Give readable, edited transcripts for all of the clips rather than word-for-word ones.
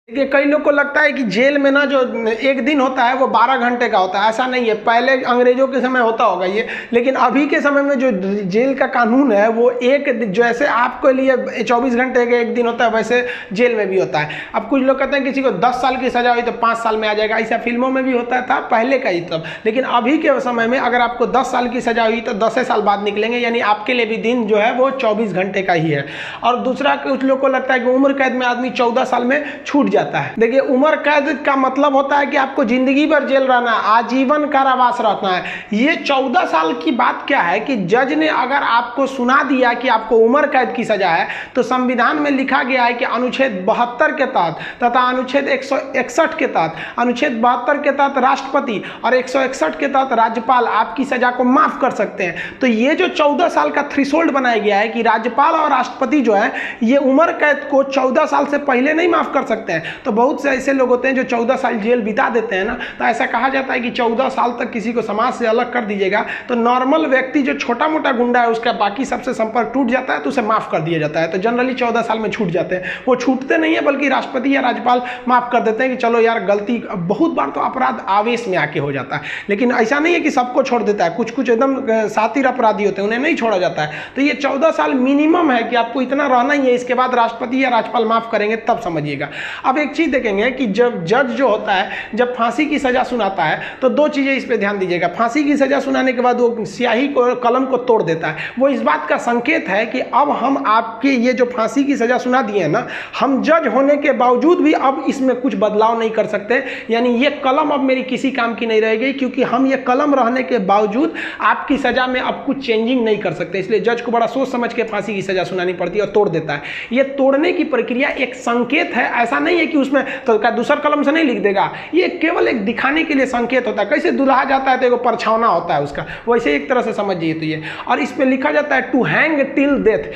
देखिए, कई लोग को लगता है कि जेल में ना जो एक दिन होता है वो 12 घंटे का होता है। ऐसा नहीं है, पहले अंग्रेजों के समय होता होगा ये, लेकिन अभी के समय में जो जेल का कानून है वो जैसे आपके लिए 24 घंटे का एक दिन होता है वैसे जेल में भी होता है। अब कुछ लोग कहते हैं किसी को 10 साल की सजा हुई तो 5 साल में आ जाएगा, ऐसा फिल्मों में भी होता था पहले का ही तब। लेकिन अभी के समय में अगर आपको 10 साल की सजा हुई तो 10 साल बाद निकलेंगे, यानी आपके लिए भी दिन जो है वो 24 घंटे का ही है। और दूसरा, कुछ लोग को लगता है कि उम्र कैद में आदमी 14 साल में छूट जाता है। देखिए, उम्र कैद का मतलब होता है कि आपको जिंदगी भर जेल रहना है, आजीवन कारावास रहना है। ये 14 साल की बात क्या है कि जज ने अगर आपको सुना दिया कि आपको उम्र कैद की सजा है, तो संविधान में लिखा गया है कि अनुच्छेद 72 के तहत तथा अनुच्छेद 161 के तहत, अनुच्छेद 72 के तहत राष्ट्रपति और 161 के तहत राज्यपाल आपकी सजा को माफ कर सकते हैं। तो ये जो 14 साल का थ्रेशोल्ड बनाया गया है कि राज्यपाल और राष्ट्रपति जो है ये उम्र कैद को 14 साल से पहले नहीं माफ कर सकते हैं। तो बहुत से ऐसे लोग होते हैं जो 14 साल जेल बिता देते हैं ना, तो ऐसा कहा जाता है कि 14 साल तक किसी को समाज से अलग कर दीजिएगा तो नॉर्मल व्यक्ति जो छोटा मोटा गुंडा है उसका बाकी सबसे संपर्क टूट जाता है तो उसे माफ कर दिया जाता है। तो जनरली 14 साल में छूट जाते हैं। वो छूटते नहीं है बल्कि राष्ट्रपति या राज्यपाल माफ कर देते हैं कि चलो यार गलती, बहुत बार तो अपराध आवेश में आके हो जाता है, लेकिन ऐसा नहीं है कि सबको छोड़ देता है। कुछ कुछ एकदम शातिर अपराधी होते हैं, उन्हें नहीं छोड़ा जाता है। तो ये 14 साल मिनिमम है कि आपको इतना रहना ही है, इसके बाद राष्ट्रपति या राज्यपाल माफ करेंगे तब समझिएगा। अब एक चीज देखेंगे कि जब जज जो होता है जब फांसी की सजा सुनाता है तो दो चीजें इस पे ध्यान दीजिएगा। फांसी की सजा सुनाने के बाद वो स्याही को, कलम को तोड़ देता है। वो इस बात का संकेत है कि अब हम आपके ये जो फांसी की सजा सुना दिए हैं ना, हम जज होने के बावजूद भी अब इसमें कुछ बदलाव नहीं कर सकते, यानी ये कलम अब मेरी किसी काम की नहीं रहेगी, क्योंकि हम ये कलम रहने के बावजूद आपकी सजा में अब कुछ चेंजिंग नहीं कर सकते। इसलिए जज को बड़ा सोच समझ के फांसी की सजा सुनानी पड़ती है और तोड़ देता है। ये तोड़ने की प्रक्रिया एक संकेत है, ऐसा नहीं है कि उसमें तो दूसरा कलम से नहीं लिख देगा। ये केवल एक दिखाने के लिए संकेत होता है। कैसे दुल्हा जाता है तो एक परछावना होता है उसका, वैसे एक तरह से समझिए तो ये। और इस पे लिखा जाता है टू हैंग टिल डेथ,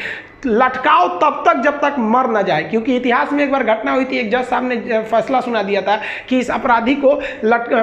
लटकाओ तब तक जब तक मर न जाए। क्योंकि इतिहास में एक बार घटना हुई थी, एक जज साहब ने फैसला सुना दिया था कि इस अपराधी को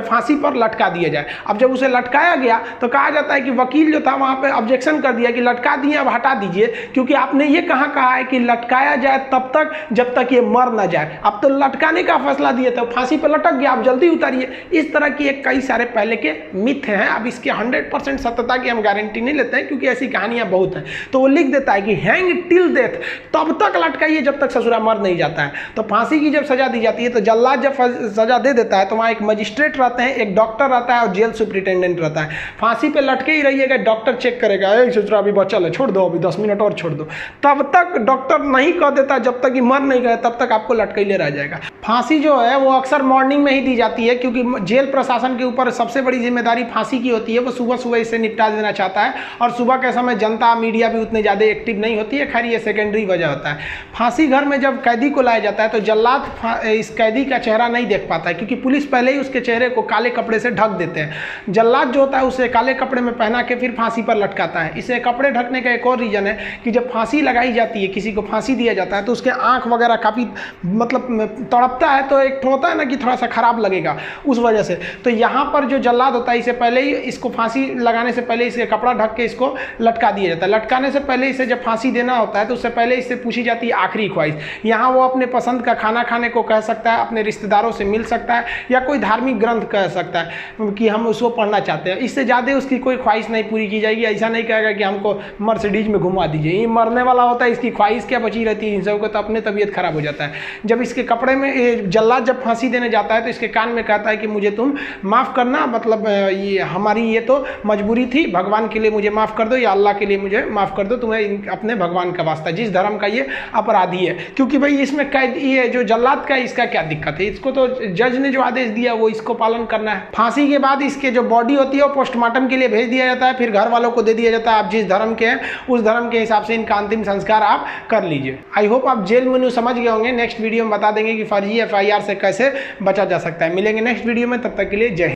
फांसी पर लटका दिया जाए। अब जब उसे लटकाया गया तो कहा जाता है कि वकील जो था वहां पे ऑब्जेक्शन कर दिया कि लटका दिए, अब हटा दीजिए, क्योंकि आपने ये कहा है कि लटकाया जाए तब तक जब तक ये मर न जाए। अब तो लटकाने का फैसला दिए तो फांसी पर लटक गया, आप जल्दी उतारिए। इस तरह की एक कई सारे पहले के मिथ हैं। अब इसके 100% सत्यता की हम गारंटी नहीं लेते हैं, क्योंकि ऐसी कहानियां बहुत हैं। तो वो लिख देता है कि हैंग टिल डेथ, तब तक लटकाइए जब तक ससुरा मर नहीं जाता है। तो फांसी की जब सजा दी जाती है तो जल्लाद जब सजा दे देता है तो वहां एक मजिस्ट्रेट रहते हैं, एक डॉक्टर रहता है और जेल सुपरिटेंडेंट रहता है। फांसी पे लटके ही रहिएगा, डॉक्टर चेक करेगा, ससुरा अभी बचल है, छोड़ दो, अभी 10 मिनट और छोड़ दो। तब तक डॉक्टर नहीं कह देता जब तक कि मर नहीं गए, तब तक आपको लटकैले रह जाएगा। फांसी जो है वो अक्सर मॉर्निंग में ही दी जाती है, क्योंकि जेल प्रशासन के ऊपर सबसे बड़ी जिम्मेदारी फांसी की होती है। वो सुबह सुबह इसे निपटा देना चाहता है, और सुबह के समय जनता मीडिया भी उतने ज़्यादा एक्टिव नहीं होती है। खैर ये सेकेंडरी वजह होता है। फांसी घर में जब कैदी को लाया जाता है तो जल्लाद इस कैदी का चेहरा नहीं देख पाता है, क्योंकि पुलिस पहले ही उसके चेहरे को काले कपड़े से ढक देते हैं। जल्लाद जो होता है उसे काले कपड़े में पहना के फिर फांसी पर लटकाता है। इसे कपड़े ढकने का एक और रीजन है कि जब फांसी लगाई जाती है, किसी को फांसी दिया जाता है, तो उसके आंख वगैरह काफ़ी मतलब तड़पता है, तो एक होता है ना कि थोड़ा सा खराब लगेगा उस वजह से। तो यहाँ पर जो जल्लाद होता है इसे पहले ही, इसको फांसी लगाने से पहले इसे कपड़ा ढक के इसको लटका दिया जाता है। लटकाने से पहले इसे जब फांसी देना होता है तो उससे पहले इससे पूछी जाती है आखिरी ख्वाहिश। यहाँ वो अपने पसंद का खाना खाने को कह सकता है, अपने रिश्तेदारों से मिल सकता है, या कोई धार्मिक ग्रंथ कह सकता है कि हम उसको पढ़ना चाहते हैं। इससे ज़्यादा उसकी कोई ख्वाहिश नहीं पूरी की जाएगी। ऐसा नहीं कहेगा कि हमको मर्सिडीज में घुमा दीजिए, ये मरने वाला होता है, इसकी ख्वाहिश क्या बची रहती है। इन सबको तो अपने तबीयत खराब हो जाता है। जब इसके कपड़े में जल्लाद जब फांसी देने जाता है तो इसके कान में कहता है कि मुझे तुम माफ़ करना, मतलब ये हमारी ये तो मजबूरी थी, भगवान के लिए मुझे माफ़ कर दो, या अल्लाह के लिए मुझे माफ़ कर दो, तुम्हें अपने भगवान का वास्ता, जिस धर्म का ये अपराधी है। क्योंकि भाई इसमें कैद ये जो जल्लाद का इसका क्या दिक्कत है, इसको तो जज ने जो आदेश दिया वो इसको पालन करना है। फांसी के बाद इसके जो बॉडी होती है वो पोस्टमार्टम के लिए भेज दिया जाता है, फिर घर वालों को दे दिया जाता है। आप जिस धर्म के हैं उस धर्म के हिसाब से इनका अंतिम संस्कार आप कर लीजिए। आई होप आप जेल मेनू समझ गए होंगे। नेक्स्ट वीडियो में बता देंगे कि फर्जी FIR से कैसे बचा जा सकता है। मिलेंगे नेक्स्ट वीडियो में, तब तक के लिए जय हिंद।